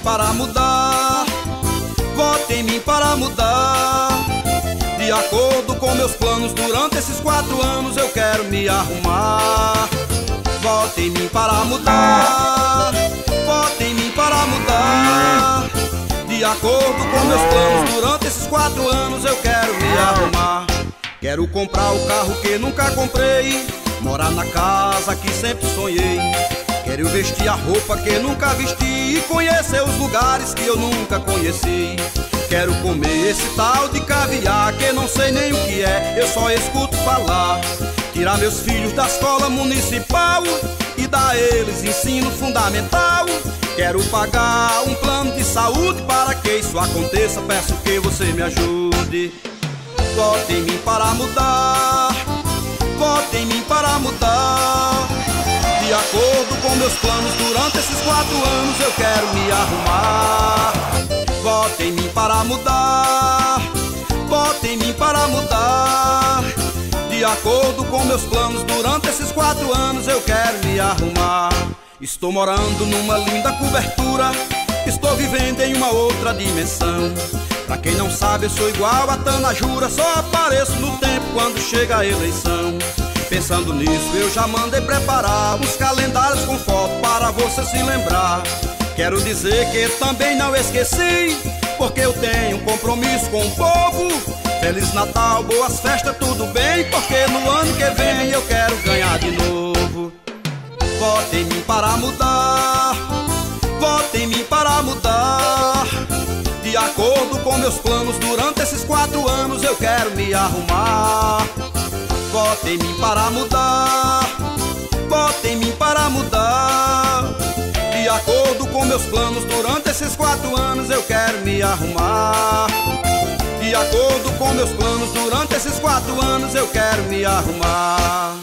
para mudar, vote em mim para mudar. De acordo com meus planos, durante esses 4 anos eu quero me arrumar. Vote em mim para mudar, vote em mim para mudar. De acordo com meus planos, durante esses 4 anos eu quero me arrumar. Quero comprar o carro que nunca comprei, morar na casa que sempre sonhei. Quero vestir a roupa que nunca vesti e conhecer os lugares que eu nunca conheci. Quero comer esse tal de caviar que não sei nem o que é, eu só escuto falar. Tirar meus filhos da escola municipal e dar a eles ensino fundamental. Quero pagar um plano de saúde para que isso aconteça, peço que você me ajude. Vote em mim para mudar, vote em mim para mudar. De acordo com meus planos, durante esses 4 anos eu quero me arrumar. Vote em mim para mudar, vote em mim para mudar. De acordo com meus planos, durante esses 4 anos eu quero me arrumar. Estou morando numa linda cobertura, estou vivendo em uma outra dimensão. Pra quem não sabe, eu sou igual a Tanajura, só apareço no tempo quando chega a eleição. Pensando nisso, eu já mandei preparar uns calendários com foto para você se lembrar. Quero dizer que também não esqueci, porque eu tenho um compromisso com o povo. Feliz Natal, boas festas, tudo bem, porque no ano que vem eu quero ganhar de novo. Vote em mim para mudar, vote em mim para mudar. De acordo com meus planos, durante esses 4 anos eu quero me arrumar. Vote em mim para mudar, vote em mim para mudar. De acordo com meus planos, durante esses 4 anos eu quero me arrumar. De acordo com meus planos, durante esses 4 anos eu quero me arrumar.